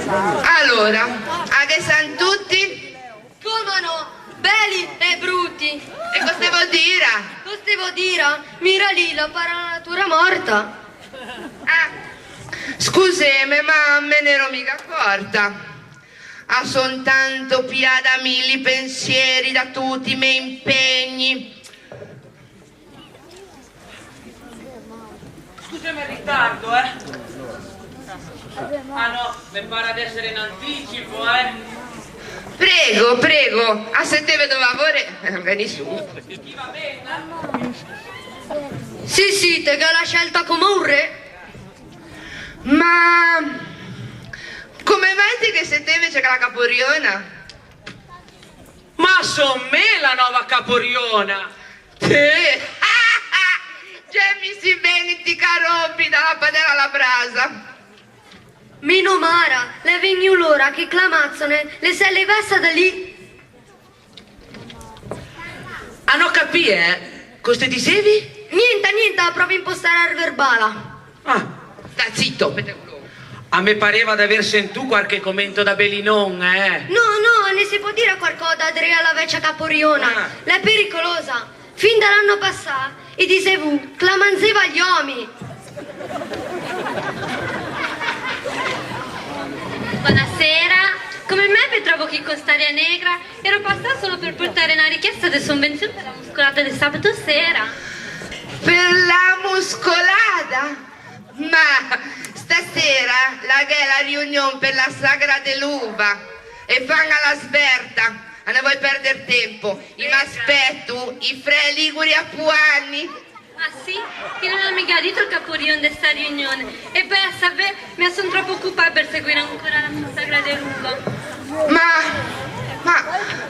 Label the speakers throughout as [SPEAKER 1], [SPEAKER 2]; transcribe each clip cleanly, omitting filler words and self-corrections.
[SPEAKER 1] Allora, a che sanno tutti?
[SPEAKER 2] Come no? Belli e brutti.
[SPEAKER 1] E cosa devo dire?
[SPEAKER 2] Cosa devo dire? Mira lì, la para la natura morta.
[SPEAKER 1] Ah, scusami, ma me ne ero mica accorta. Ah, son tanto pia da mille pensieri, da tutti i miei impegni.
[SPEAKER 3] Scusami il ritardo, Ah no, mi pare di essere in anticipo,
[SPEAKER 1] Prego, prego, a se te vedo lavoro, vieni su.
[SPEAKER 3] Chi va bene?
[SPEAKER 2] Sì, te che l'ha scelta come un re.
[SPEAKER 1] Ma come mai che se te invece che la caporiona?
[SPEAKER 3] Ma son me la nuova caporiona!
[SPEAKER 1] Te? Già mi si bene ti carobbi dalla padella alla brasa.
[SPEAKER 2] Mino Mara, le vegni l'ora che clamazzone, le se levessa da lì.
[SPEAKER 3] Ah no capì, Cosa dicevi?
[SPEAKER 2] Niente, provi a impostare al verbala.
[SPEAKER 3] Ah,
[SPEAKER 1] Sta zitto, petteculo.
[SPEAKER 3] a me pareva di aver sentito qualche commento da Belinon,
[SPEAKER 2] No, ne si può dire qualcosa da Adria la vecchia caporiona.
[SPEAKER 3] Ah.
[SPEAKER 2] Lei è pericolosa. Fin dall'anno passato, e dicevo, clamanzeva gli uomini.
[SPEAKER 4] Buonasera, come me vi trovo qui con Staria Negra. Ero passata solo per portare una richiesta di sovvenzione per la muscolata del sabato sera.
[SPEAKER 1] Per la muscolata? Ma stasera la che è la riunione per la sagra dell'uva e fanno la sberta. A non vuoi perdere tempo. Io mi aspetto i Fre Liguri a Puanni.
[SPEAKER 4] Ah sì? Che non ha mica detto il caporion di sta riunione. E poi a sapere, mi sono troppo occupata per seguire ancora la sagra dell'uva.
[SPEAKER 1] Ma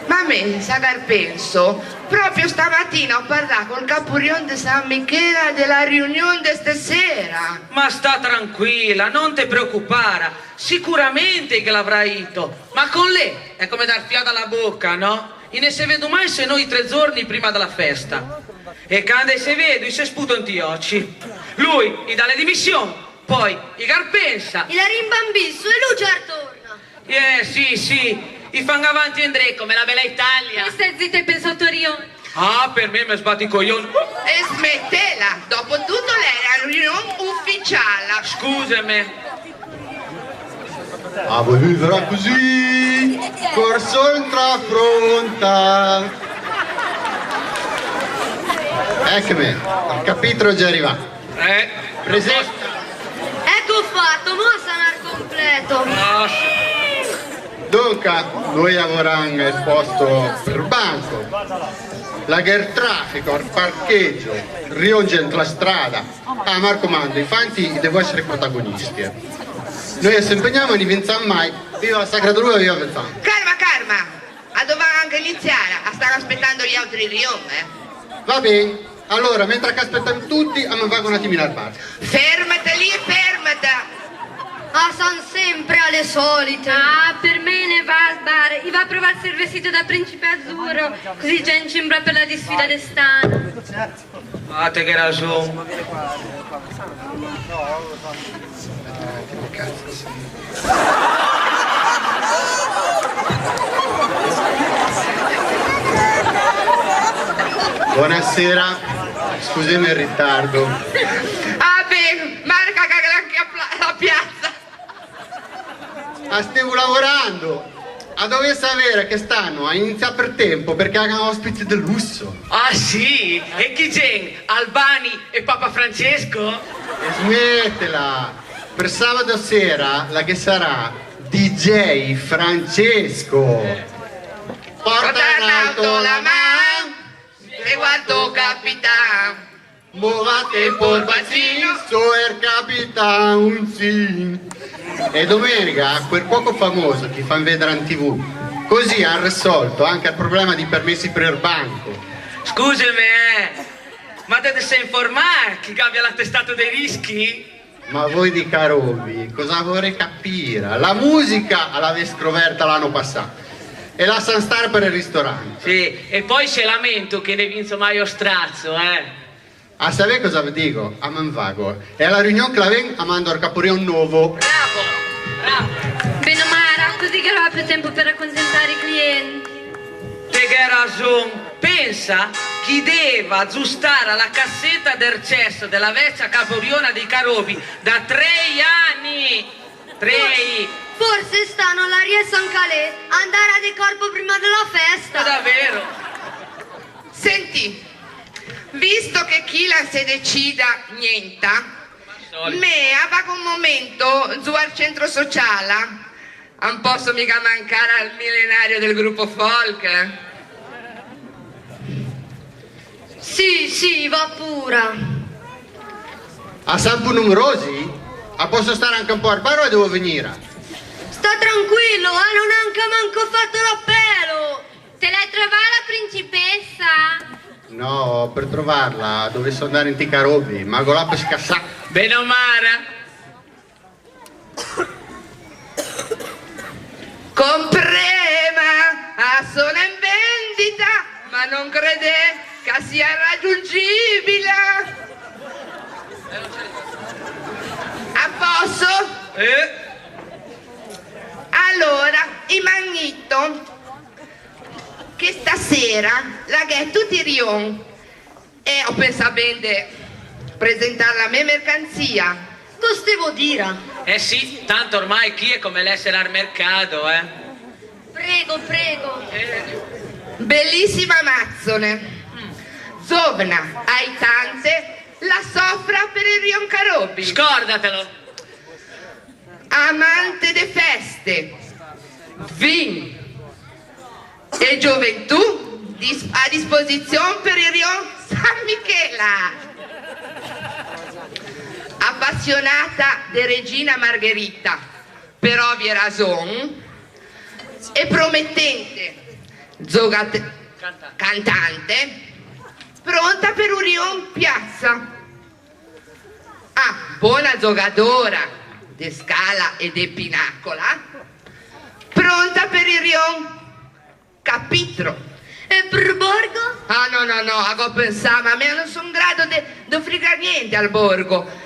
[SPEAKER 1] a me, sagar penso, proprio stamattina ho parlato col caporion di San Michele della riunione di stasera.
[SPEAKER 3] Ma sta tranquilla, non ti preoccupare, sicuramente che l'avrà ito, ma con lei è come dar fiato alla bocca, no? E ne se vedo mai se noi 3 giorni prima della festa. E quando se vedo, si sputo in occhi. Lui gli dà le dimissioni, poi gli carpensa.
[SPEAKER 2] E la rimbambissu e lui già torna.
[SPEAKER 3] Sì, i fanno avanti e indietro come la bella Italia.
[SPEAKER 4] E stai zitta e penso a Torione.
[SPEAKER 3] Ah, per me mi sbatti i coglioni.
[SPEAKER 1] E smettela, dopo tutto lei è la riunione ufficiale.
[SPEAKER 3] Scusami.
[SPEAKER 5] Ah, vuoi vivere così? Corso intraffronta. Eccomi, il capitolo è già arrivato. Presente.
[SPEAKER 2] Ecco fatto, mo sarà al completo.
[SPEAKER 5] Dunque, noi lavoriamo il posto per il banco, il traffico, il parcheggio, riongendo la strada. Ah, mi raccomando, infatti devo essere protagonisti. Noi ci impegniamo e non vinciamo mai. Viva la Sacra Drua, viva Vezzano.
[SPEAKER 1] Calma, a dovere anche iniziare, a stare aspettando gli altri riunioni,
[SPEAKER 5] Va bene, allora, mentre che aspettano tutti, a me vago un attimino al bar.
[SPEAKER 1] Fermate lì, fermate.
[SPEAKER 2] Ah, son sempre alle solite.
[SPEAKER 4] Ah, per me ne va al bar. E va a provarsi il vestito da principe azzurro, così già incimbra per la disfida d'estate.
[SPEAKER 3] Ah, te che ragione.
[SPEAKER 5] Buonasera, scusami il ritardo.
[SPEAKER 1] Ah beh, marca che la piazza.
[SPEAKER 5] Ah, stavo lavorando. A dove sapere che stanno a iniziare per tempo perché hanno ospiti del lusso.
[SPEAKER 3] Ah sì? E chi c'è? Albani e Papa Francesco?
[SPEAKER 5] E smettela! Per sabato sera la che sarà DJ Francesco. Porta in alto la mano
[SPEAKER 1] e guardo capitano.
[SPEAKER 5] muovate por bacino, so il capitano, sì. E domenica quel poco famoso che fanno vedere in TV. Così hanno risolto anche il problema di permessi per il banco.
[SPEAKER 3] Scusami, ma te sei informato chi cambia l'attestato dei rischi?
[SPEAKER 5] Ma voi di Carobi, cosa vorrei capire? La musica l'avete scoperta l'anno passato e la San Star per il ristorante.
[SPEAKER 3] Sì, e poi se lamento che ne vinso mai o strazzo,
[SPEAKER 5] A sapere cosa vi dico? A Manvago. E alla riunione che la ven a mando il caporion nuovo.
[SPEAKER 3] Bravo!
[SPEAKER 4] Bene o più tempo per accontentare i clienti.
[SPEAKER 3] Te che ragione. Pensa chi deve aggiustare la cassetta del cesso della vecchia caporiona dei Carobi da 3 anni. 3.
[SPEAKER 2] Forse stanno alla Ries San Calais andare a di corpo prima della festa.
[SPEAKER 3] Ma davvero?
[SPEAKER 1] Senti, visto che chi la si decida niente, me aveva un momento giù al centro sociale. Non posso mica mancare al millenario del gruppo folk.
[SPEAKER 2] Sì, va pura.
[SPEAKER 5] A Sampo numerosi? A posso stare anche un po' al bar o devo venire?
[SPEAKER 2] Sta tranquillo, non ha anche manco fatto l'appello.
[SPEAKER 4] Te l'hai trovata la principessa?
[SPEAKER 5] No, per trovarla dovessi andare in Ticarobi, ma là per scassare.
[SPEAKER 3] Bene o male?
[SPEAKER 1] Comprema, sono in vendita, ma non crede che sia raggiungibile. A posto? Allora, il magnito che stasera la che tutti rion e ho pensato bene di presentare la mia mercanzia.
[SPEAKER 2] Costevo dire.
[SPEAKER 3] Eh sì, tanto ormai chi è come l'essere al mercato,
[SPEAKER 2] Prego.
[SPEAKER 1] Bellissima mazzone, giovana, aitante, la soffra per il Rion Carobi.
[SPEAKER 3] Scordatelo.
[SPEAKER 1] Amante de feste, vin e gioventù a disposizione per il Rion San Michela. Appassionata di Regina Margherita, per ovvie ragioni, e promettente cantante, pronta per un Rion Piazza. Buona giocatora di scala e di pinaccola, pronta per il Rion Capitro.
[SPEAKER 2] E per borgo?
[SPEAKER 1] No, a pensare, ma a me non sono in grado di offrire niente al borgo.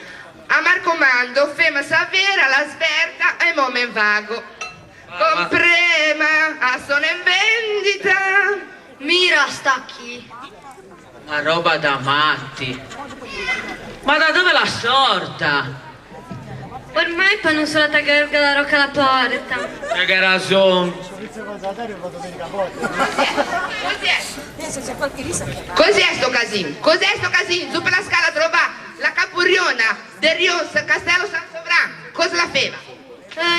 [SPEAKER 1] A Marcomando, fema savera, la sberta e mo me vago. Comprema, sono in vendita.
[SPEAKER 2] Mira sta qui.
[SPEAKER 3] Una roba da matti. Ma da dove la sorta?
[SPEAKER 4] Ormai fanno solo attaccare la rocca alla porta.
[SPEAKER 3] Che ragione.
[SPEAKER 1] Cos'è sto casino? Su per la scala trova la capuriona del Rios Castello San Sovrano. Cosa la feva?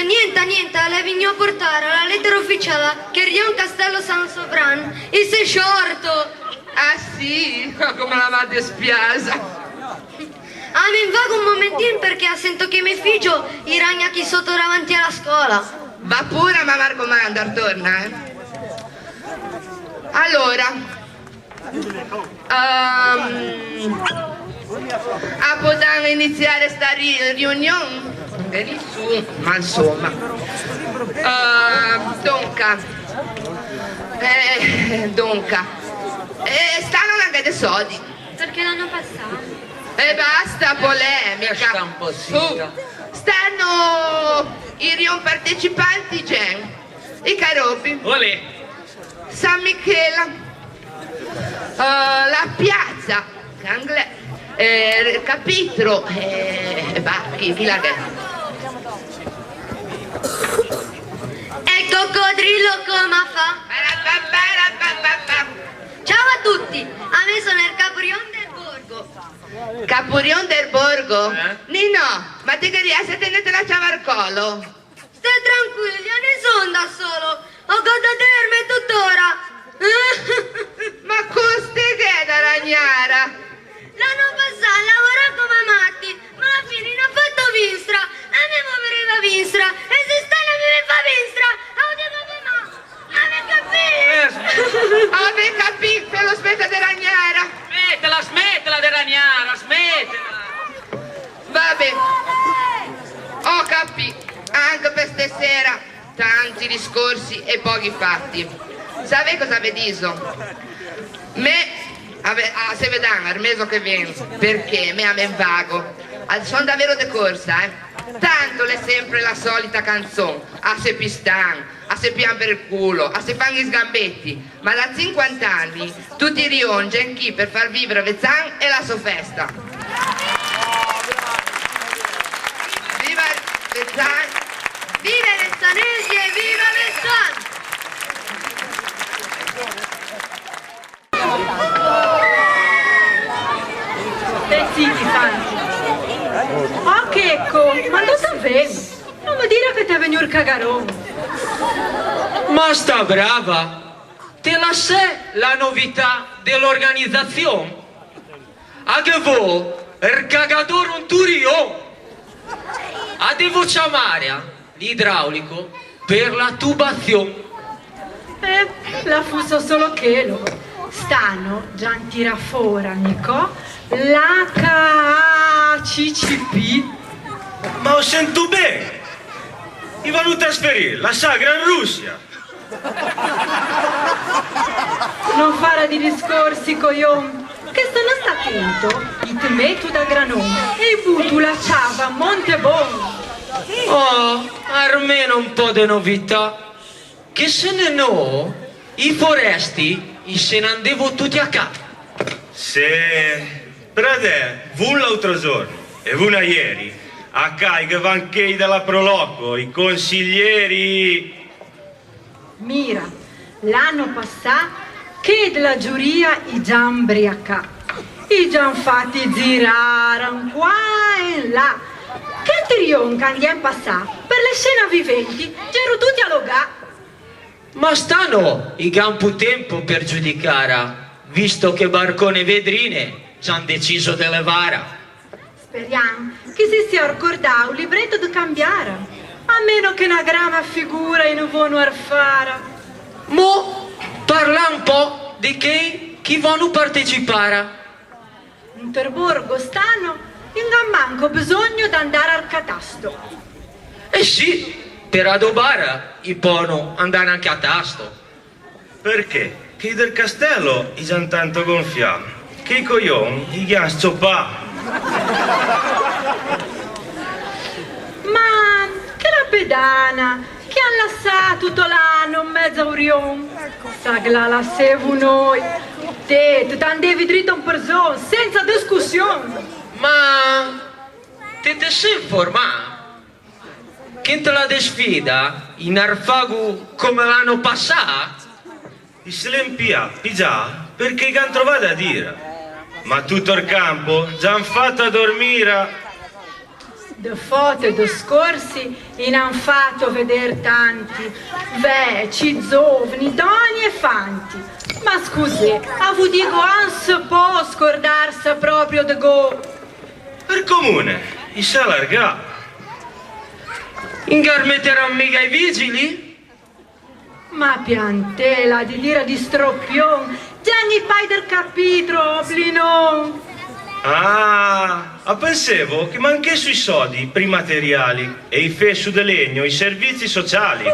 [SPEAKER 2] Niente, le vigno a portare la lettera ufficiale che Rion Castello San Sovran e sei sciorto.
[SPEAKER 1] Ah sì? Come la va di spiasa.
[SPEAKER 2] Mi invago un momentino perché sento che mi figlio i ragna chi sotto davanti alla scuola.
[SPEAKER 1] Va pure, ma Marco Mandar torna, Allora, possiamo iniziare sta riunione? Benissimo, ma insomma. Donca. Stanno anche dei soldi.
[SPEAKER 4] Perché l'hanno passato?
[SPEAKER 1] E basta polemica.
[SPEAKER 3] Sta un po' zitta.
[SPEAKER 1] Stanno i rion partecipanti gen, i Carobi,
[SPEAKER 3] Olè.
[SPEAKER 1] San Michela, la piazza, Capitro, chi la che?
[SPEAKER 2] E il coccodrillo come fa? Ciao a tutti, a me sono il Capurion del Borgo.
[SPEAKER 1] Capurion del Borgo? Nino, ma te che riesci a tenere la ciavarcolo?
[SPEAKER 2] Stai tranquilli, io ne sono da solo. Ho godatermi tuttora.
[SPEAKER 1] Ma coste che da ragnara?
[SPEAKER 2] L'anno passato lavoravo come matti, ma alla fine non ho fatto vinstra. A me muoveva vinstra. E se stanno mi fa vinstra,
[SPEAKER 1] Ave capì, per lo smetta di ragnara.
[SPEAKER 3] Smettela di ragnara, smettela.
[SPEAKER 1] Vabbè, ho capito, anche per stasera tanti discorsi e pochi fatti. Sapete cosa avete detto? Se vedano al mese che viene, perché me a me vago, sono davvero de corsa, Tanto è sempre la solita canzone, a se pistan, a se pian per il culo, a se fanno i sgambetti, ma da 50 anni tutti riongen chi per far vivere Vezzan e la sua festa. Viva Vezzan!
[SPEAKER 2] Viva i vezzanesi e viva Vezzan!
[SPEAKER 6] Stai zitti, Santi. Ah, Checco, ma lo sapevo. Non mi dire che te è venuto il cagarone.
[SPEAKER 3] Ma sta brava! Te la sai la novità dell'organizzazione? A che voi, il cagatore un turion! A devo chiamare l'idraulico per la tubazione.
[SPEAKER 6] La fuso solo che lo. Stanno già in tira fuori, Nico, l'HACCP.
[SPEAKER 7] Ma ho sento bene! I vanno a trasferire la sagra in Russia!
[SPEAKER 6] Non fare di discorsi, coglion, che sono attento, i ti metto da granone e i butto la ciava a Montebon.
[SPEAKER 3] Oh, almeno un po' di novità. Che se ne no, i foresti se ne andavo tutti a casa.
[SPEAKER 7] Se prade, vun l'altro giorno e vuna ieri, a Cai che van che dalla Proloco, i consiglieri.
[SPEAKER 6] Mira, l'anno passato che della giuria i già imbriaca, i già fatti girare qua e là. Che trion che andiamo passato per le scene viventi, c'ero tutti a logare.
[SPEAKER 3] Ma stanno i campo tempo per giudicare, visto che Barcone e Vedrine ci hanno deciso di levare.
[SPEAKER 6] Speriamo che si sia ricordato il libretto di cambiare, a meno che una grama figura in un buono fare.
[SPEAKER 3] Mo parla un po' di chi vanno partecipare.
[SPEAKER 6] In Terborgo stanno, non manco bisogno di andare al catasto.
[SPEAKER 3] Eh sì, per adobare i pono andare anche a tasto.
[SPEAKER 7] Perché? Che del castello i già tanto gonfiamo, che i coglioni i ghian sciopà.
[SPEAKER 6] Ma che la pedana, che hanno lasciato tutto l'anno in mezzo a Orion. Sagla la sevu noi. Te andevi dritto in persona, senza discussione.
[SPEAKER 3] Ma te sei informato? Che te la sfida in Arfagu come l'anno passato?
[SPEAKER 7] I se l'empia, già, perché che han trovato a dire. Ma tutto il campo già han fatto a dormire.
[SPEAKER 6] De foto e de scorsi in han fatto vedere tanti, vecchi, giovani, doni e fanti. Ma scusi, a voi dico, non si può scordarsi proprio de go.
[SPEAKER 7] Per comune, i sa allargà.
[SPEAKER 3] Ingarmetteranno mica i vigili?
[SPEAKER 6] Ma piantela di dire di stroppion, Gianni pai del capitolo, Blinon.
[SPEAKER 7] Ah, pensavo che manché sui soldi, i materiali e i fessu di legno, i servizi sociali.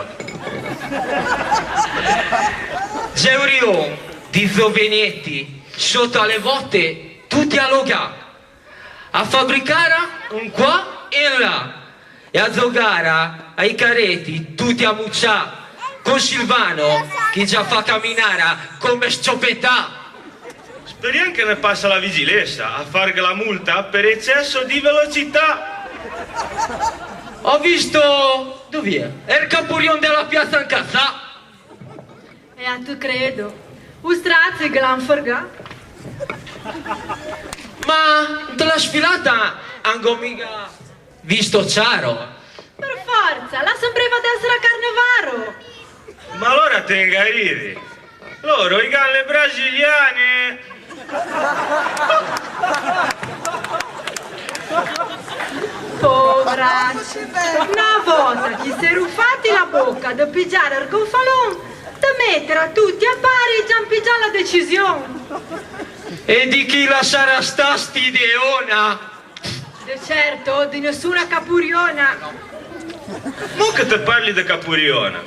[SPEAKER 3] Geurion di Zovenetti sotto alle volte tutti a logare, a fabbricare un qua e là e a giocare ai careti tutti a muccià con Silvano che già fa camminare come scioppetà.
[SPEAKER 7] Speriamo che ne passa la vigilenza a fare la multa per eccesso di velocità.
[SPEAKER 3] Ho visto, dov'è? Il capurion della piazza Incazzà.
[SPEAKER 6] E a tu credo, ustrazzi che l'han forgato.
[SPEAKER 3] Ma della sfilata hanno mica visto Ciaro.
[SPEAKER 6] Per forza, la sembrava d'essere a Carnevaro.
[SPEAKER 7] Ma allora tenga a ridi. Loro, i galle brasiliane.
[SPEAKER 6] Poveracci, una volta che si è rufati la bocca da pigiare il gonfalon, da mettere a tutti a pari e già pigiare la decisione.
[SPEAKER 3] E di chi la sarà sta st'ideona?
[SPEAKER 6] De certo, di nessuna capuriona.
[SPEAKER 7] Mo che te parli di Capuriona.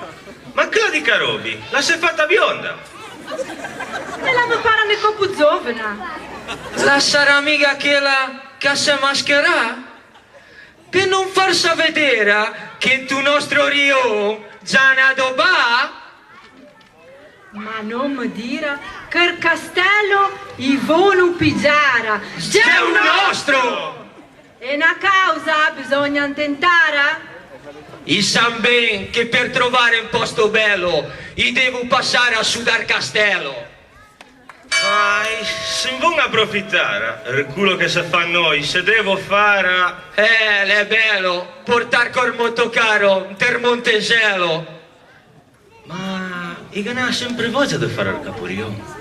[SPEAKER 7] Ma che la di Carobi? La sei fatta bionda.
[SPEAKER 6] E la mi pare ne copu giovana.
[SPEAKER 3] La sarà mica quella che si mascherà? Per non farsi vedere che tu nostro Rio già ne adobà?
[SPEAKER 6] ma non mi dire che il castello i volo pigiara.
[SPEAKER 8] C'è un nostro!
[SPEAKER 6] E una causa bisogna intentare?
[SPEAKER 8] I san ben che per trovare un posto bello i devo passare a sudar castello.
[SPEAKER 7] Ma se non approfittare, il culo che si fa noi, se devo fare...
[SPEAKER 8] È bello, portar col motocaro per Monteselo.
[SPEAKER 7] Ma i che ne ha sempre voglia di fare il caporione?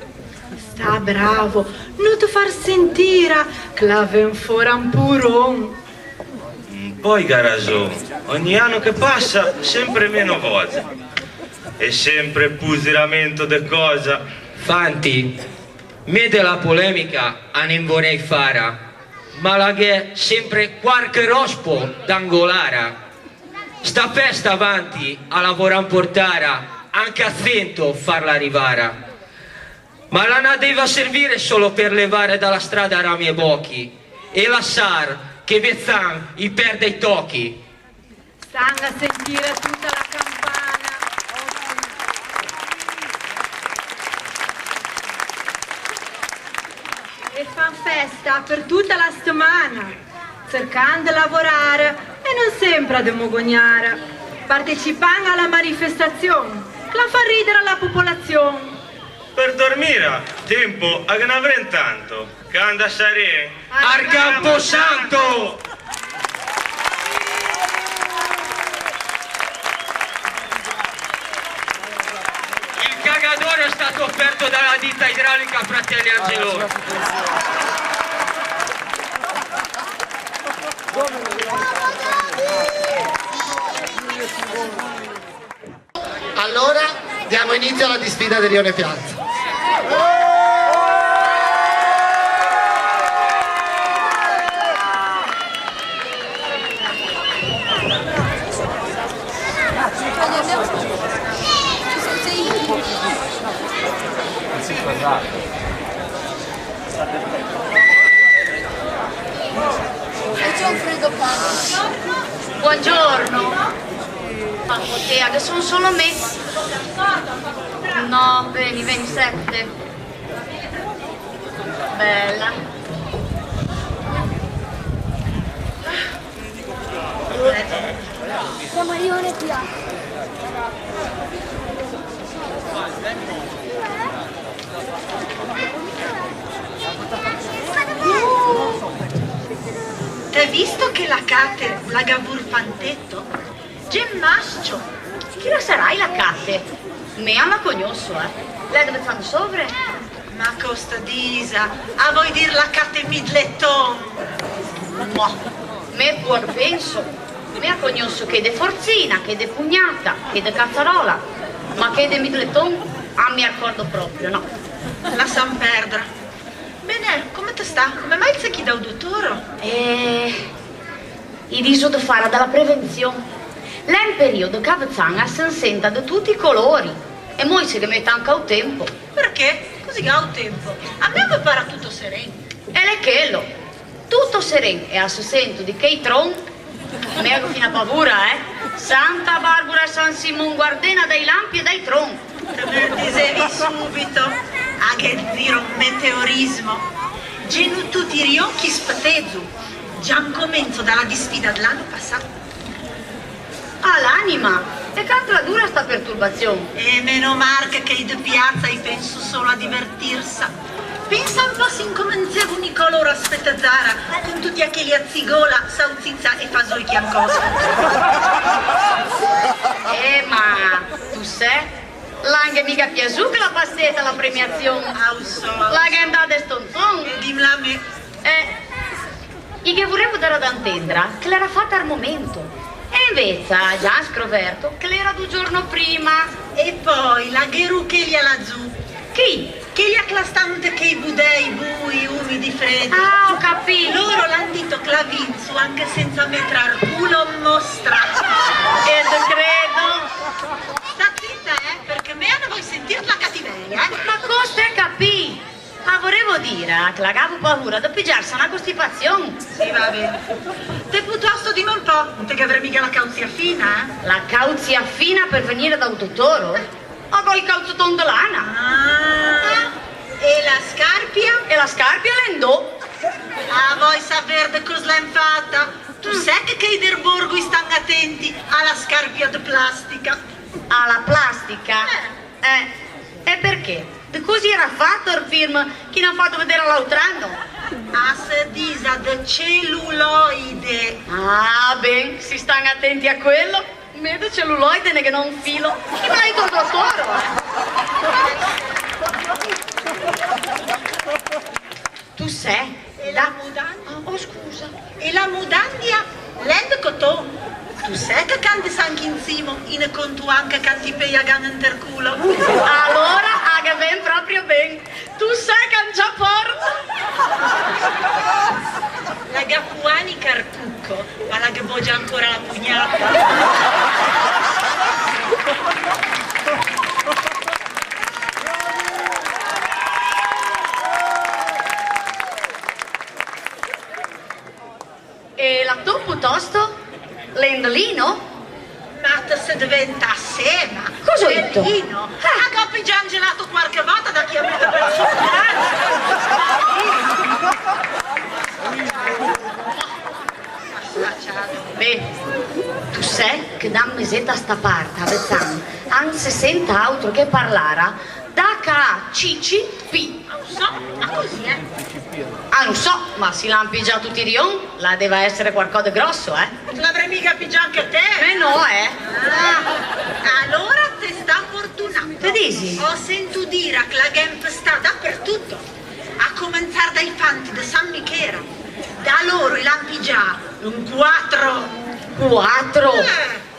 [SPEAKER 6] Sta bravo, non ti far sentire che la ven fuori un puron.
[SPEAKER 7] Poi Garazzo, ogni anno che passa sempre meno voglia. E sempre pusilamento di cosa.
[SPEAKER 8] Fanti, me della polemica a non vorrei fare, ma la che sempre qualche rospo d'angolara. Sta festa avanti a lavorare in portara, anche a Zento farla arrivare. Ma la deve servire solo per levare dalla strada rami e bocchi e lasciare che Vezzan i perde i tocchi.
[SPEAKER 6] Stanno a sentire tutta la campana. E fan festa per tutta la settimana, cercando di lavorare e non sempre a demogognare, partecipando alla manifestazione, che la fa ridere la popolazione.
[SPEAKER 7] Per dormire, tempo a che ne avrei tanto, che anda a sarè
[SPEAKER 8] Al Camposanto! Il cagadore è stato offerto dalla ditta idraulica Fratelli Angeloni.
[SPEAKER 9] Allora diamo inizio alla disfida di Rione Piazza.
[SPEAKER 2] Buongiorno. Ma bottega, che sono solo me. No, vieni, 7. Bella.
[SPEAKER 10] Siamo a Rione Piazza.
[SPEAKER 6] Hai visto che la cate la gavur pantetto? Gemmascio.
[SPEAKER 2] Chi la sarai la cate? Me ama cognosso, Lei dove fanno sopra?
[SPEAKER 6] Ma costa disa, a voi dir la cate midletton.
[SPEAKER 2] Ma, me può penso. Me ha cognosso che de forzina, che de pugnata, che de cazzarola. Ma che de midleton? Ah, mi accordo proprio, no.
[SPEAKER 6] La san perdere. Bene, come te sta? Come mai il secchi da un dottore?
[SPEAKER 2] I diso da fare dalla prevenzione. Lei è un periodo che Avezzana si senta di tutti i colori. E mo se che mette anche al tempo.
[SPEAKER 6] Perché? Così ha un tempo. A me mi pare tutto sereno.
[SPEAKER 2] E le quello. Tutto sereno. E a se sento di che i tron. Me ha fino a paura, Santa Barbara e San Simon guardena dai lampi e dai tron.
[SPEAKER 6] Te me lo dicevi subito. A che dire un meteorismo. Genu tutti i riocchi spatezzu. Già un commento dalla disfida dell'anno passato.
[SPEAKER 2] Ah, l'anima. E canto la dura sta perturbazione.
[SPEAKER 6] E meno marca che di piazza io penso solo a divertirsi. Pensa un po' si incominciava un colore a spettazzara con tutti aquelli a zigola, sauzizza e fasoi chiancosa.
[SPEAKER 2] Ma tu sai? L'anche mica piaciuta la passetta alla premiazione. La che è andata a stonzon.
[SPEAKER 6] E dimla a me.
[SPEAKER 2] I che vorrevo dare ad intendere che l'era fatta al momento. E invece ha già scoperto che l'era 2 giorni prima.
[SPEAKER 6] E poi la gheru che gli ha laggiù.
[SPEAKER 2] Chi?
[SPEAKER 6] Che gli ha clastante che i budei bui, umidi, freddi.
[SPEAKER 2] Ah, ho capito.
[SPEAKER 6] Loro l'hanno detto clavinzu anche senza mettere al culo mostra.
[SPEAKER 2] E te credo.
[SPEAKER 6] Sta zitta, perché me ne vuoi sentire la cattiveria,
[SPEAKER 2] Ma cosa capì? Ma volevo dire che la avevo paura di pigiarsi una costipazione.
[SPEAKER 6] Sì, va bene. Te piuttosto dimmi un po', non te che avrei mica la cauzia fina,
[SPEAKER 2] La cauzia fina per venire da un dottore? o con il calzoton de lana.
[SPEAKER 6] E la scarpia?
[SPEAKER 2] E la scarpia l'endò.
[SPEAKER 6] Ah, vuoi sapere di cosa l'hanno fatta? Tu sai che i del borgo stanno attenti alla scarpia di plastica?
[SPEAKER 2] Alla plastica? E perché? Di così era fatto il film che ne ha fatto vedere l'altro anno?
[SPEAKER 6] A se disa di celluloide.
[SPEAKER 2] Ah, ben, si stanno attenti a quello. Vedo celluloide che non filo. Chi mai col dottore? Tu sei?
[SPEAKER 6] E la mudandia?
[SPEAKER 2] Oh, scusa.
[SPEAKER 6] E la mudandia? L'ende cotone. Tu sai che canti anche insieme, in conto anche canti peia nel culo.
[SPEAKER 2] Allora, aga ben proprio ben. Tu sai che già porta.
[SPEAKER 6] La gappuani cartucco, ma la gaboggia ancora la pugnata.
[SPEAKER 2] E la tu piuttosto? L'endolino?
[SPEAKER 6] Ma se diventa sema.
[SPEAKER 2] Cosa ho detto?
[SPEAKER 6] L'endolino. Ha coppi già gelato qualche volta da chi ha avuto per
[SPEAKER 2] Beh, tu sai che da un mesetto a sta parte, a Bezzano, non si sente altro che parlare da KCCP.
[SPEAKER 6] Non so, ma così è.
[SPEAKER 2] Ah, non so, ma se l'hanno pigiato tutti i rion, la deve essere qualcosa di grosso,
[SPEAKER 6] L'avrei mica pigiato anche te.
[SPEAKER 2] No,
[SPEAKER 6] Ah, allora te sta fortunato.
[SPEAKER 2] Che dici?
[SPEAKER 6] Ho sentito dire che la Gemp sta dappertutto, a cominciare dai fanti di San Michele. Da loro i lampi già, un 4.
[SPEAKER 2] 4?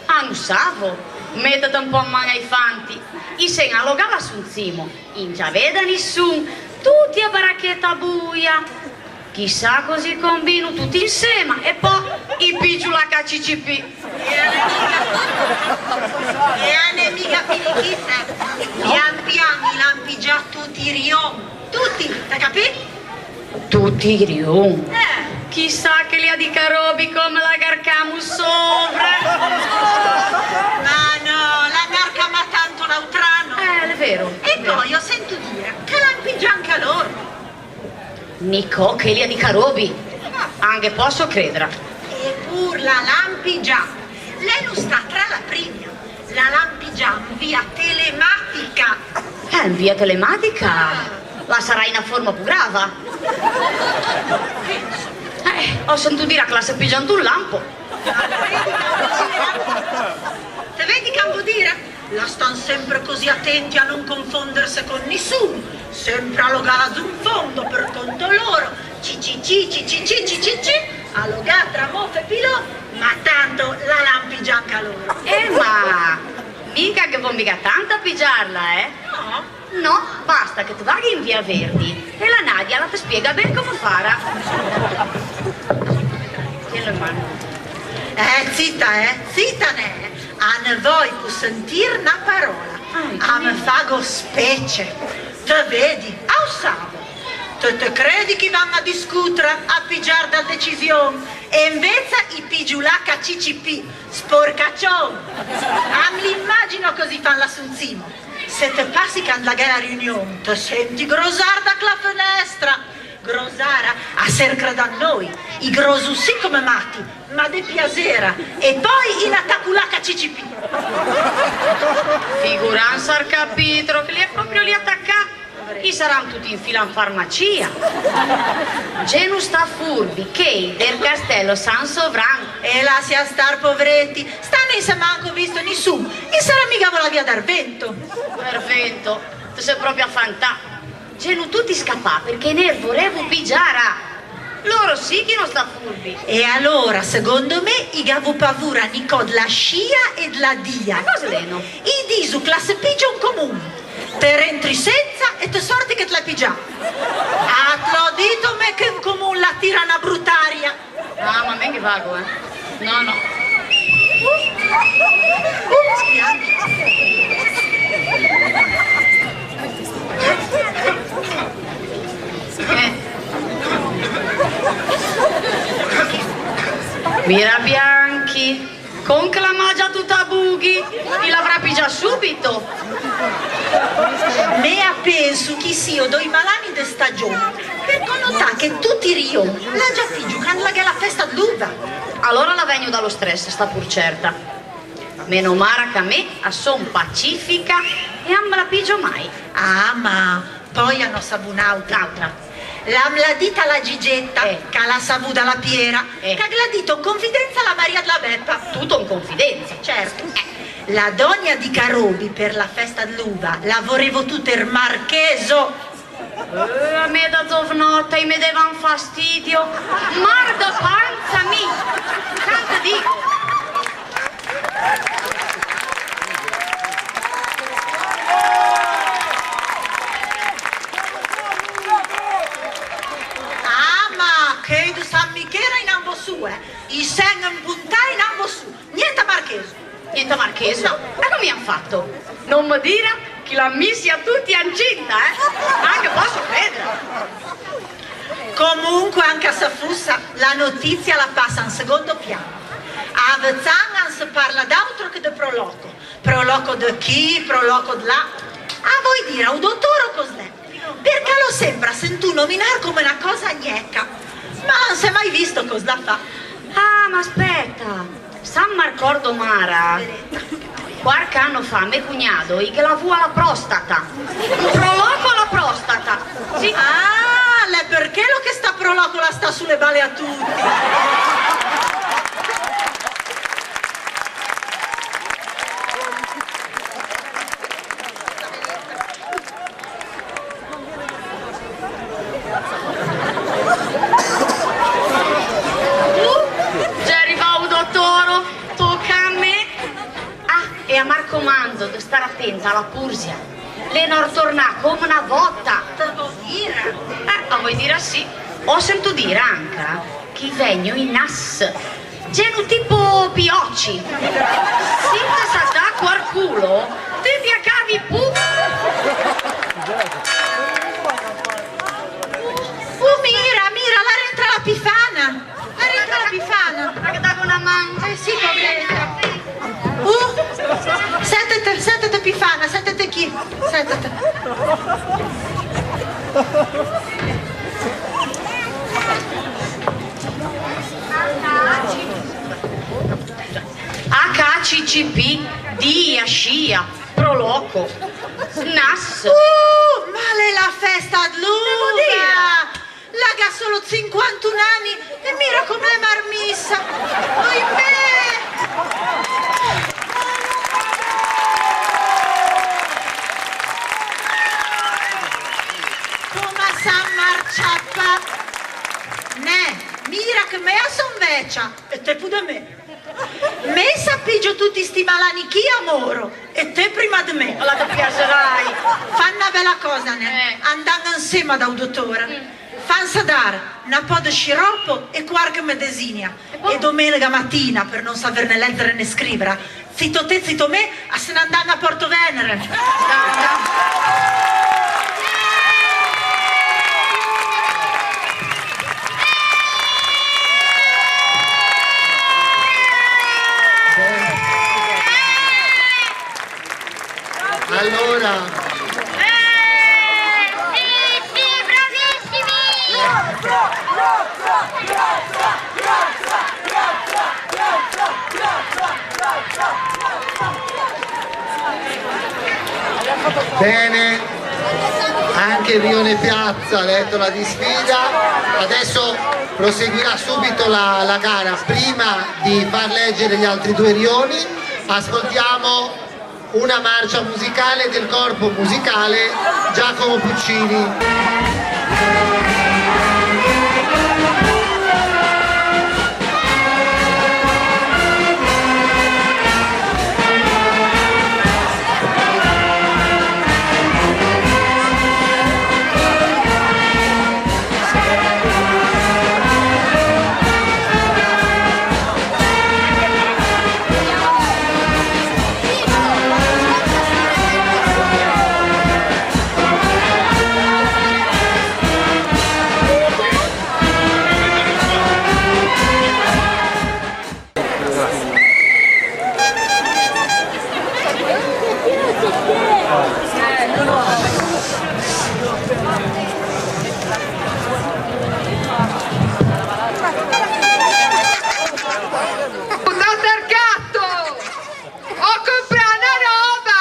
[SPEAKER 2] Ah, non savo. Mettete un po' in mano ai fanti. I sen allogava su un cimo, in già vede nessuno, tutti a baracchetta buia. Chissà così combino tutti insieme e poi i pigiu la KCCP.
[SPEAKER 6] E a nemica pinichita, i lampi già tutti i rion. Tutti, hai capito?
[SPEAKER 2] Tutti i rion? Chissà che li ha di carobi come la garcamo sopra.
[SPEAKER 6] Ma no, la garca ma tanto l'autrano.
[SPEAKER 2] È vero.
[SPEAKER 6] E poi ho sentito dire che lampi già anche a loro.
[SPEAKER 2] Nico, che li ha di carobi. Anche posso credere.
[SPEAKER 6] Eppur la lampi già. Lei non sta tra la prima. La lampi già in via telematica.
[SPEAKER 2] In via telematica? La sarà in una forma più grave? Ho sentito dire che la si pigiando un lampo.
[SPEAKER 6] Te vedi che vuol dire? La stanno sempre così attenti a non confondersi con nessuno. Sempre a logare ad un fondo per conto loro. Ci, allogare tra moffe e pilò, ma tanto la lampi già anche a loro.
[SPEAKER 2] Ma mica che vuoi mica tanto a pigiarla,
[SPEAKER 6] No.
[SPEAKER 2] No, basta che ti vaghi in via Verdi e la Nadia la ti spiega bene come fare. Tienilo in mano.
[SPEAKER 6] Zitta ne. A voi può sentire una parola. A me fago specie. Te vedi, aussavo. Te credi che vanno a discutere, a pigiare da decisione e invece i pigiulaca CCP, sporcaccione. Me l'immagino così fanno l'assunzimo. Se te passi che andrà alla riunione, te senti grosare da la finestra. Grosara a cerca da noi, i grosussi come matti, ma di piacere. E poi in attaculaca CCP.
[SPEAKER 2] Figuranza al capitolo, che li è proprio lì attaccato. Chi saranno tutti in fila in farmacia? Genu sta furbi, che del castello San Sovrano.
[SPEAKER 6] E lascia star poveretti, stanno in manco visto nessuno. E sarà mica vola via dal vento.
[SPEAKER 2] Per vento, tu sei proprio a fantà. Genu tutti scappà perché ne volevo pigiara. Loro sì che non sta furbi.
[SPEAKER 6] E allora, secondo me, i gavu pavura Nicò della scia e della dia.
[SPEAKER 2] Ma cosa leno?
[SPEAKER 6] I disu classe pigia un comune. Te rentri senza e te sorti che te la pigia. Ah, te l'ho detto me che in comune la tira una brutaria.
[SPEAKER 2] Ah, ma me che vago, No. Mira Bianchi, con che la mangia tutta a bughi, e l'avrà pigiata già subito.
[SPEAKER 10] Mea penso che sia dei malani di stagione, per notare che tutti rio, la già ti giocano la festa d'uva.
[SPEAKER 2] Allora la vengo dallo stress, sta pur certa. Meno male che a me son pacifica e non me la pigio mai.
[SPEAKER 10] Ah, ma poi hanno savunato.
[SPEAKER 2] L'altra.
[SPEAKER 10] La dita alla Gigetta, che la savuta la Piera, che ha detto in confidenza alla Maria della Beppa.
[SPEAKER 2] Tutto in confidenza.
[SPEAKER 10] Certo. La donna di Carobi per la festa dell'uva la volevo tutta il marcheso.
[SPEAKER 2] A me da zovnotte mi davano fastidio. Mar da panza mi. Tanto dico.
[SPEAKER 10] Che di San Michele in ambo su, i sengen puntai in ambo su, niente marcheso.
[SPEAKER 2] Niente marcheso? No. E come mi hanno fatto? Non mi dire che la missi a tutti incinta, Anche posso credere.
[SPEAKER 10] Comunque anche a Safussa la notizia la passa in secondo piano. A Vezzangan si parla d'altro che di proloco. Proloco di chi, proloco di là. A voi dire, un dottore o cos'è? Perché lo sembra sentito nominare come una cosa gnecca. Ma non si è mai visto cosa fa.
[SPEAKER 2] Ah, ma aspetta. San Marcordo Mara. Qualche anno fa mio cugnato che la fu alla prostata. Un proloco alla prostata. Sì.
[SPEAKER 10] Ah, è perché lo che sta proloco la sta sulle balle a tutti.
[SPEAKER 2] A Marco Mando di stare attenta alla Pursia. Le non torna come una volta. A voi dire sì. Ho sentito dire anche che vengo in nas. Geno tipo piocci. Se ti sa da qualcuno, ti accavi pu.
[SPEAKER 10] Mira, la rientra la Pifana. La rientra la Pifana.
[SPEAKER 2] Ma che dà una mano?
[SPEAKER 10] Sì, poveretta. Sentite Pifana, sentite chi? Sentite.
[SPEAKER 2] HCCP, Dia, Scia, Proloco, Nas.
[SPEAKER 10] Male la festa d'uva! Laga solo 51 anni e mira come è marmissa. Ohimè! Come San Marciappa. Mira che me son vecchia e te pure me. Me sappigio tutti sti malani chi amoro e te prima di me.
[SPEAKER 2] La ti piacerai.
[SPEAKER 10] Fanno una bella cosa, andando insieme da un dottore. Fanno dare un po' di sciroppo e qualche medesina. E domenica mattina, per non saperne leggere né scrivere, zitto te, zitto me, se ne andando a Porto Venere.
[SPEAKER 5] Allora,
[SPEAKER 4] sì, bravissimi!
[SPEAKER 5] bene, anche Rione Piazza ha letto la disfida, adesso proseguirà subito la gara. Prima di far leggere gli altri due rioni, ascoltiamo una marcia musicale del corpo musicale Giacomo Puccini.
[SPEAKER 1] Ho comprato una roba!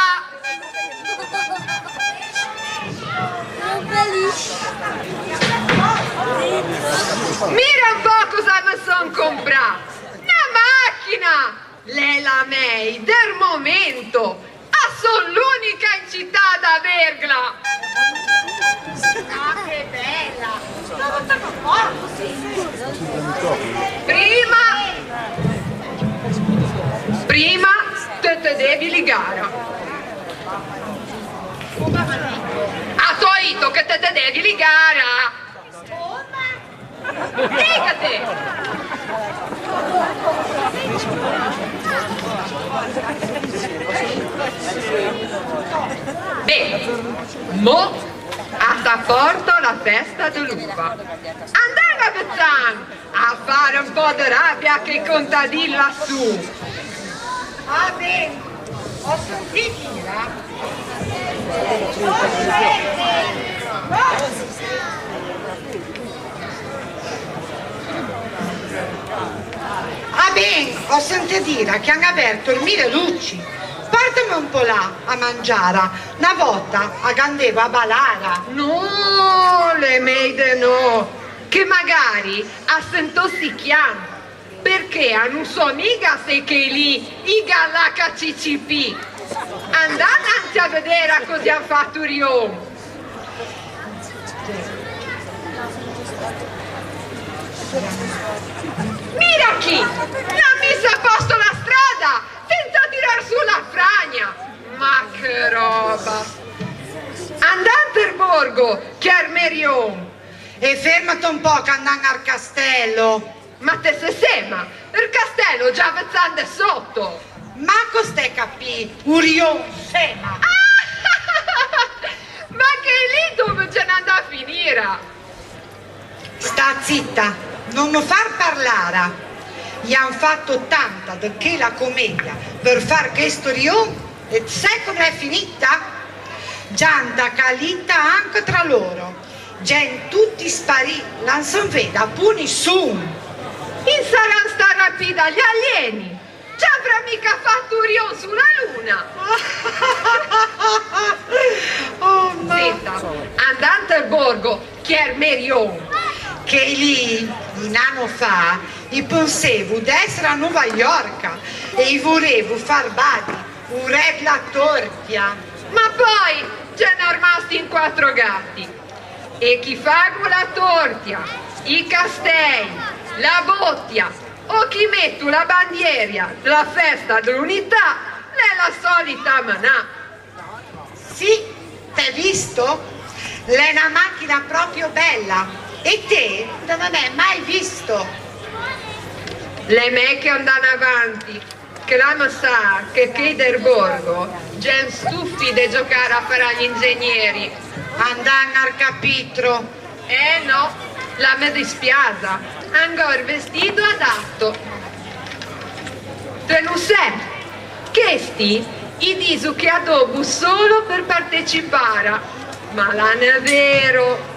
[SPEAKER 1] Mira un po' cosa mi son comprato! Una macchina! L'Ela May del momento! Sono l'unica in città ad averla!
[SPEAKER 10] Ah, che bella!
[SPEAKER 1] Prima te devi ligare. Ha detto che te devi ligare. Ligate! Bene, mo a porto la festa dell'uva. Andiamo a Bezzan a fare un po' di rabbia che i contadini lassù.
[SPEAKER 10] Ah, bene, ho sentito dire. Ah, bene, ho sentito dire che hanno aperto il Mille Lucci. Portami un po' là a mangiare, una volta a Gandeva a Balara.
[SPEAKER 1] No, le meide no, che magari a Sentosticchiano, perché a non so mica se che lì i Galaca CCP. Andate a vedere cosa hanno fatto Rion. Mira chi, l'ha messa a posto la strada senza tirar su la fragna. Ma che roba! Andate al borgo, che Armerion.
[SPEAKER 10] E fermati un po' che andiamo al castello.
[SPEAKER 1] Ma te se sema, il castello già vezzando sotto.
[SPEAKER 10] Ma cos'è capì? Urion sema.
[SPEAKER 1] Ma che è lì dove ce ne andà a finire?
[SPEAKER 10] Sta zitta, non lo far parlare. Gli han fatto tanta di che la commedia per far questo Rion e sai com'è finita? Gianta calita anche tra loro. Gen tutti sparì, non si vede più nessuno.
[SPEAKER 1] In saranno sta rapida gli alieni. Ci avrà mica fatto Rion sulla luna.
[SPEAKER 10] Oh no.
[SPEAKER 1] Zitta, andate al borgo, che è Merion.
[SPEAKER 10] Che lì, un anno fa, io pensavo di essere a Nuova York e volevo far badi, un re la tortia.
[SPEAKER 1] Ma poi ce ne rimasti in 4 gatti. E chi fa la tortia, i castelli, la bottia o chi mette la bandiera della festa dell'unità nella solita manà.
[SPEAKER 10] Sì, t'hai visto? L'è una macchina proprio bella. E te non hai mai visto?
[SPEAKER 1] Le me che andano avanti, che la sa che del borgo, gen stufi di giocare a fare gli ingegneri.
[SPEAKER 10] Andano al capitro.
[SPEAKER 1] No, la me dispiace, ancora il vestito adatto. Te lo sai, questi i disu che adobbu solo per partecipare, ma non è vero.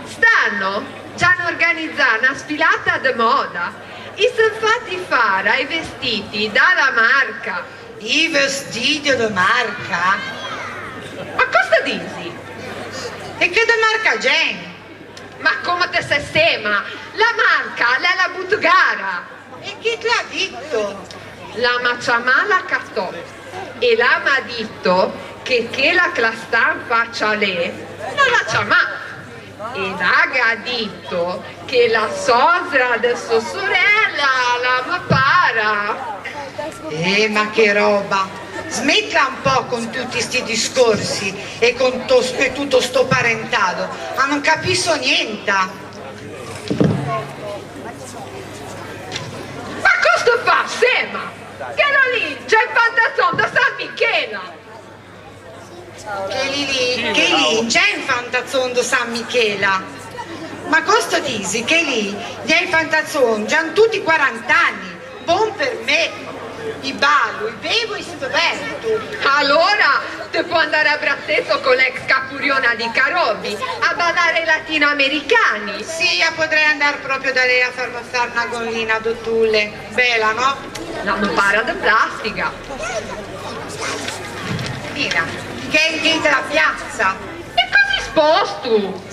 [SPEAKER 1] Stanno già organizzando una sfilata di moda e sono fatti fare i vestiti dalla marca.
[SPEAKER 10] I vestiti di marca?
[SPEAKER 1] Ma cosa dici?
[SPEAKER 10] E che di marca Gen?
[SPEAKER 1] Ma come te sei sema? La marca è la Buttugara.
[SPEAKER 10] E chi te l'ha detto?
[SPEAKER 1] La Maciamala Catò e la m'ha detto che la clastan faccia lei non la chiama. Ed ha detto che la sogra di sua sorella la ma para.
[SPEAKER 10] Ma che roba! Smettila un po' con tutti sti discorsi e con tutto sto parentato, ma non capisco niente.
[SPEAKER 1] Ma cosa fa, Sema? Che era lì, c'è il fantazzone da San Michela.
[SPEAKER 10] Che lì c'è il fantazzone di San Michela. Ma cosa dici? Che lì gli hai fantazzone già tutti 40 anni, buon per me. i ballo, i bevo e si diverto.
[SPEAKER 6] Allora, te può andare a braccetto con l'ex capuriona di Carobi a ballare latinoamericani.
[SPEAKER 10] Sì, io potrei andare proprio da lei a farmi fare una gollina d'Ottulle. Bella, no?
[SPEAKER 6] No, non para di plastica.
[SPEAKER 10] Mira, che è il della piazza.
[SPEAKER 6] E così sposto?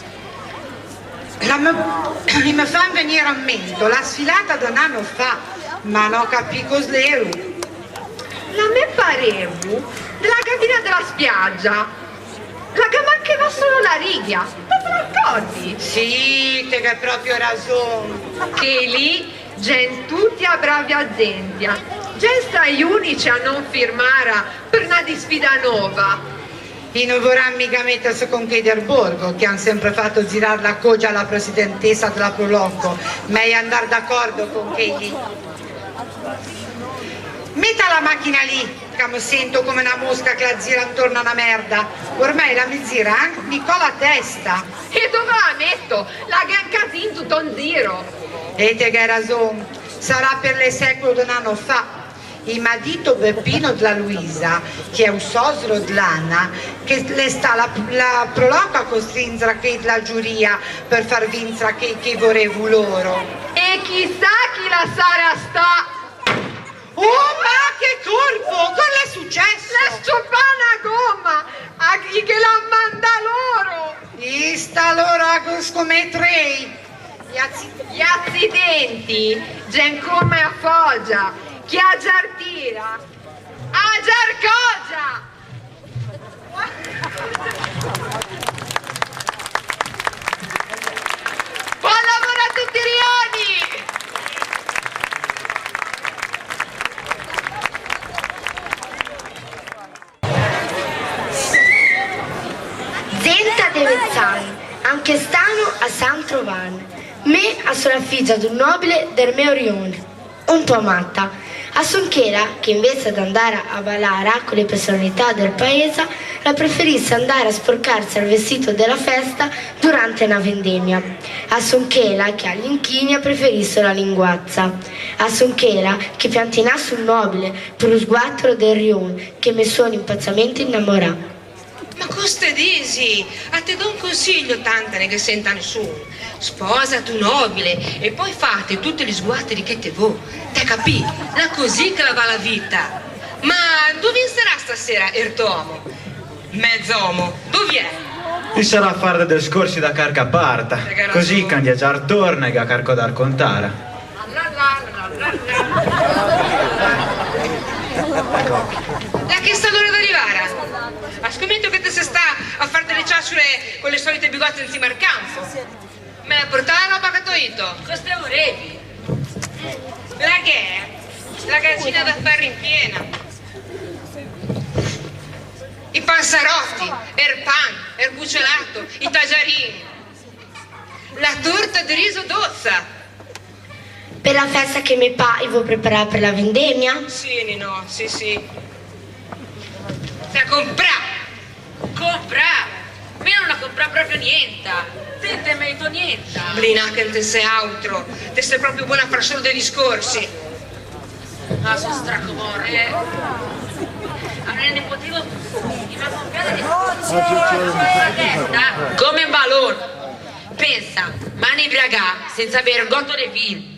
[SPEAKER 10] Mi fa venire a mente la sfilata da un anno fa, ma non capisco l'ero.
[SPEAKER 6] La me parevo della cabina della spiaggia, la che manchava solo la riga, te la ricordi?
[SPEAKER 10] Sì, te che hai proprio ragione.
[SPEAKER 6] Che lì, gen tutti a bravi azienti, gen stai unici a non firmare per una di sfida nuova.
[SPEAKER 10] E non vorrà mica mettersi con Borgo, che hanno sempre fatto girare la cogia alla presidentessa della Proloco, ma è andare d'accordo con Kelly. Metta la macchina lì, che mi sento come una mosca che la gira intorno a una merda. Ormai la mi gira, mi cola a testa.
[SPEAKER 6] E dove la metto? La gran casino tutto in giro.
[SPEAKER 10] E te che hai ragione, sarà per le secolo di un anno fa. Il marito Beppino della Luisa, che è un sosro dell'Anna, che le sta la Proloco a costringere che la giuria per far vincere che volevo loro.
[SPEAKER 6] E chissà chi la sarà sta.
[SPEAKER 10] Oh, ma che colpo! Cosa è successo?
[SPEAKER 6] La stupana gomma! A chi che la manda loro!
[SPEAKER 10] Ista allora a scommetterei!
[SPEAKER 6] Gli accidenti, gen come a Foggia, chi a Giartira, a Giarcogia! Buon lavoro a tutti i rioni!
[SPEAKER 11] Zenta de Vezzani, anche stano a San Trovan, me a sola figlia d'un nobile del mio rione, un po' matta, a Sonchera che invece di andare a ballare con le personalità del paese, la preferisse andare a sporcarsi al vestito della festa durante una vendemmia, a Sonchera che agli inchini preferisse la linguazza, a Sonchera che piantinasse un nobile per lo sguattero del rione che mi sono impazzamente innamorato.
[SPEAKER 12] Ma cosa dici? A te do un consiglio, tantane che senta nessuno. Sposa tu nobile e poi fate tutti gli sguatteri che te vuoi. Te capì? La così che la va la vita. Ma dove sarà stasera Ertomo? Mezzomo, dove è?
[SPEAKER 13] E sarà a fare dei discorsi da carcaparta, così candiaggiar torna e a carco da raccontare.
[SPEAKER 12] La che sta l'ora di arrivare? Ma scommetto che te se sta a fare delle ciacciure con le solite bigotte insieme al campo. Me la portavano a pagato. Cosa volevi? La che è? La gazzina da ferro in piena. I panzarotti, il pan, il bucciolato, i tagliarini. La torta di riso d'ozza.
[SPEAKER 11] Per la festa che mi pa, io vuoi preparare per la vendemmia?
[SPEAKER 12] Sì, Nino, sì, sì. Da comprare. Comprare. Me non la comprare proprio niente. Te te mi hai detto niente. Blina che te sei altro. Te sei proprio buona a fare solo dei discorsi. Ma sono stracomore. Allora ne potevo. Mi fa comprare di come un ballone. Pensa, mani briagà senza bere un gotto di vino.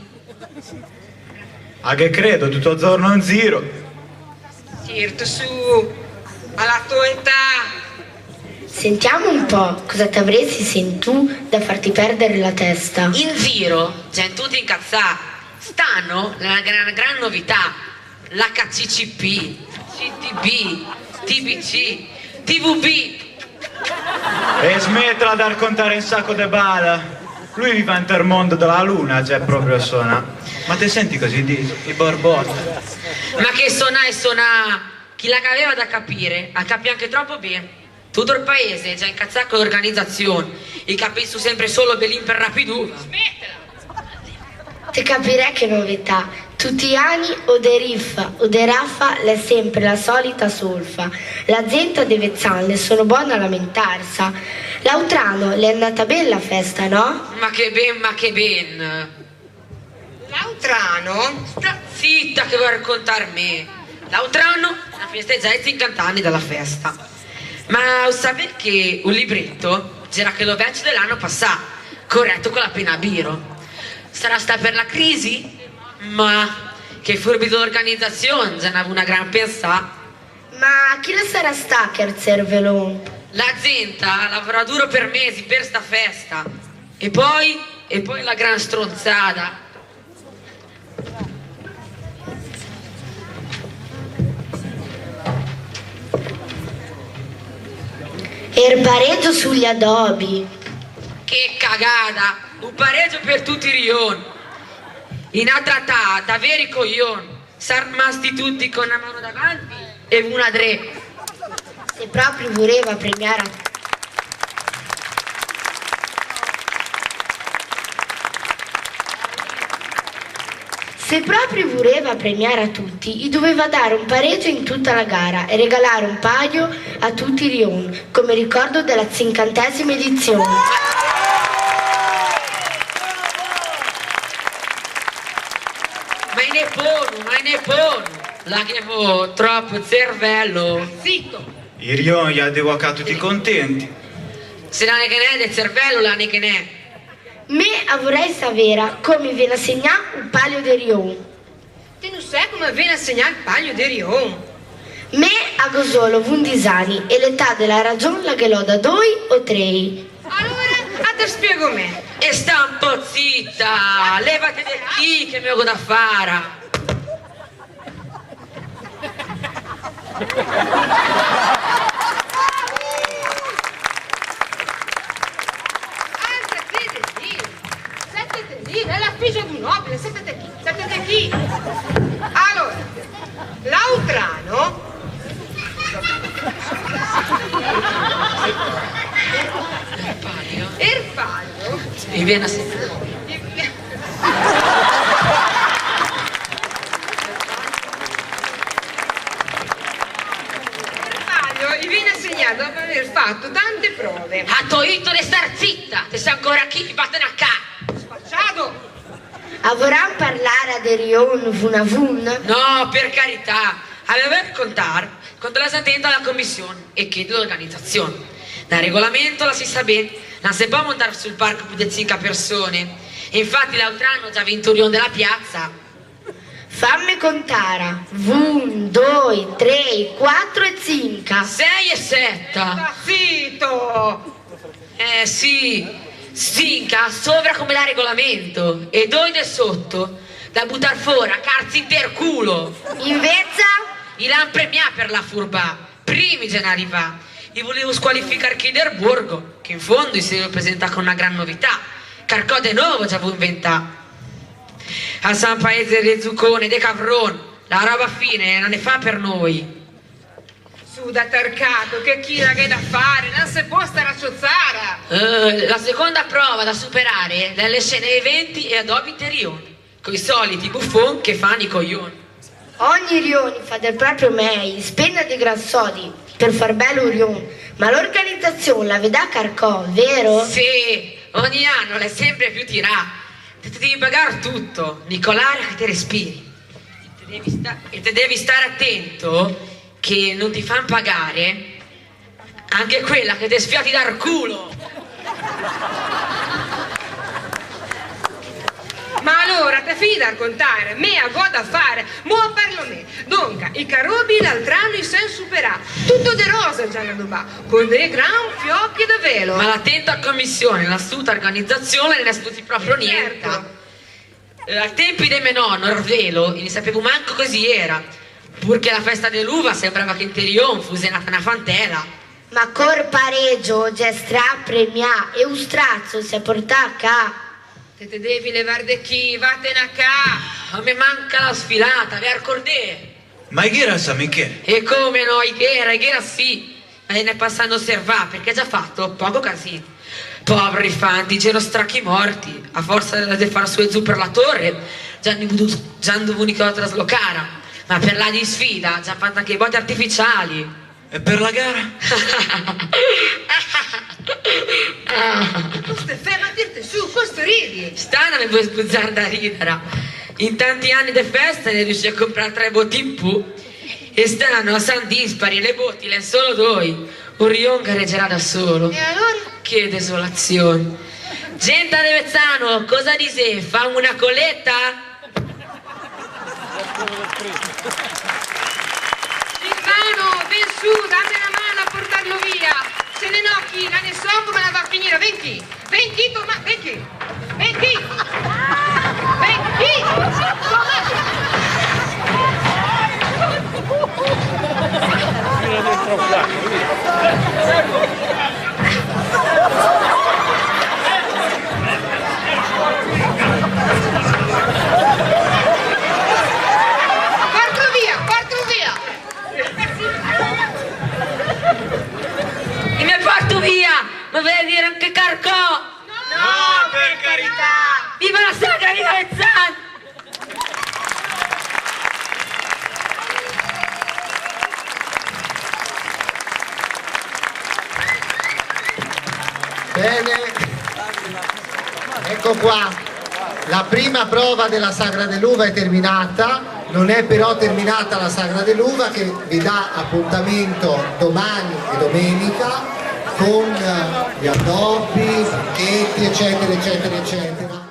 [SPEAKER 13] A che credo, tutto il giorno in giro.
[SPEAKER 12] Tirto su, alla tua età.
[SPEAKER 11] Sentiamo un po' cosa ti avresti sentito da farti perdere la testa.
[SPEAKER 12] In giro, c'è tutti incazzati. Stanno nella gran novità. L'HCCP, CTB, TBC, TVB.
[SPEAKER 13] E smettila da raccontare un sacco di bala. Lui vive in il mondo della luna, cioè proprio suona. Ma te senti così i borbotti?
[SPEAKER 12] Ma che suona, chi la aveva da capire, ha capito anche troppo bene. Tutto il paese è già incazzato con l'organizzazione, e capisco sempre solo Belin per Rapiduva. Smettila!
[SPEAKER 11] Te capirei che novità. Tutti gli anni o de riffa o de raffa è sempre la solita solfa. La gente deve zanne sono buona a lamentarsi. L'altro anno le è andata bene la festa, no?
[SPEAKER 12] Ma che ben. L'altro anno? Sta zitta che vuoi raccontar me. L'altro anno la festeggiai i 50 anni della festa. Ma sapete che un libretto c'era che lo vecchio dell'anno passato, corretto con la penna biro. Sarà sta per la crisi? Ma che furbi dell'organizzazione, già ne avevo una gran pensata.
[SPEAKER 11] Ma chi le sarà sta che il cervello?
[SPEAKER 12] La gente lavora duro per mesi per sta festa. E poi la gran stronzata.
[SPEAKER 11] E il pareggio sugli adobi.
[SPEAKER 12] Che cagata! Un pareggio per tutti i rioni. In altra da veri coglioni. Saranno rimasti tutti con una mano davanti e una tre.
[SPEAKER 11] Se proprio voleva premiare Se proprio voleva premiare a tutti, gli doveva dare un pareggio in tutta la gara e regalare un paio a tutti i rioni, come ricordo della 50ª edizione.
[SPEAKER 12] Ma ne pono, la che vo troppo cervello. Zitto!
[SPEAKER 13] I rioni gli devo a tutti contenti.
[SPEAKER 12] Se la ne che ne è del cervello, la ne che ne è.
[SPEAKER 11] Me vorrei sapere come viene a segnare un palio di rioni.
[SPEAKER 12] Te non sai come viene a segnare il paio di rioni?
[SPEAKER 11] Me hago solo 11 anni e l'età della ragione la che l'ho da 2 o 3.
[SPEAKER 12] Allora, te spiego me. E sta un po' zitta, levati da qui che mi ho da fare.
[SPEAKER 1] È la figlia di un nobile, sedete qui. Allora, l'autrano il palio
[SPEAKER 12] E viene a segnare.
[SPEAKER 1] gli viene assegnato dopo aver fatto tante prove.
[SPEAKER 12] Ha toito di star zitta, te sei ancora qui, vattene a casa.
[SPEAKER 1] Spacciato.
[SPEAKER 11] Vorrà parlare di rioni vun?
[SPEAKER 12] No, per carità, avevo a raccontare quando la attenta alla commissione e chiedo l'organizzazione. Dal regolamento la si sa bene, non si può montare sul palco più di 5 persone. E infatti l'altro anno già vinto il rione della piazza.
[SPEAKER 11] Fammi contare. 1, 2, 3, 4 e 5.
[SPEAKER 12] 6 e 7.
[SPEAKER 1] Zitto!
[SPEAKER 12] Sì. 5 sopra come da regolamento e 2 del sotto da buttare fuori a carzi inter culo.
[SPEAKER 11] Invece?
[SPEAKER 12] I l'han premiato per la furba. Primi già ne arriva. E volevo squalificare Chiderburgo, che in fondo si presenta con una gran novità. Carcò de nuovo già avevo inventato. A San Paese del Zuccone, dei Cavron, la roba fine non ne fa per noi.
[SPEAKER 1] Su da tarcato, che chi la che da fare, non si può stare a ciozzare.
[SPEAKER 12] La seconda prova da superare è le scene eventi e adobi interiori, con i soliti buffon che fanno i coglioni.
[SPEAKER 11] Ogni rione fa del proprio meglio, spende dei gran soldi per far bello un rione, ma l'organizzazione la vede a Carcò, vero?
[SPEAKER 12] Sì, ogni anno è sempre più tirata. Te devi pagare tutto, Nicolare, che te respiri. E te devi stare attento che non ti fanno pagare anche quella che ti sfiati dal culo.
[SPEAKER 1] Ma allora te fidi da raccontare, me a go da fare, mo parlo me. Dunque, i carobi l'altro anno sen superato, tutto de rosa già ne dobà, con dei gran fiocchi da velo.
[SPEAKER 12] Ma l'attenta commissione, l'astuta organizzazione non è stuti proprio niente.
[SPEAKER 1] Certo.
[SPEAKER 12] Al tempi dei menonno, il velo, e ne sapevo manco così era. Purché la festa dell'uva sembrava che in Terion fosse nata una fantela.
[SPEAKER 11] Ma col pareggio già stra premià e un strazzo si è portato a ca.
[SPEAKER 1] Te devi levare de chi, vattene a ca.
[SPEAKER 12] A me manca la sfilata, vi ricordate?
[SPEAKER 13] Ma Ighera sa mica?
[SPEAKER 12] E come no, Ighera sì, ma ne passando a osservare perché ha già fatto poco casino. Poveri fanti, c'erano stracchi morti, a forza di far su e giù per la torre, già non dovuto traslocare. Ma per la di sfida, già fatto anche i botti artificiali.
[SPEAKER 13] E per la gara?
[SPEAKER 1] Questo ferma a dirti su, questo ridi.
[SPEAKER 12] Stana mi vuoi sbuzzare da ridere. In tanti anni di festa ne riuscì a comprare 3 botti in più E stanno a San Dispari e le botti solo due. Orion gareggerà da solo.
[SPEAKER 1] E allora?
[SPEAKER 12] Che desolazione. Gente di Vezzano, cosa dice? Fa una colletta?
[SPEAKER 1] Silvano, ven su, dammi una mano a portarlo via. Se ne no chi, la ne so come la va a finire. Ven chi, Tommaso, ven chi. Portalo via.
[SPEAKER 12] E mi porto via, ma vai a dire anche Carcò?
[SPEAKER 7] No, per carità!
[SPEAKER 12] Viva la sagra, viva Vezzano!
[SPEAKER 9] Bene, ecco qua, la prima prova della Sagra dell'Uva è terminata, non è però terminata la Sagra dell'Uva che vi dà appuntamento domani e domenica con gli addobbi, banchetti eccetera eccetera eccetera.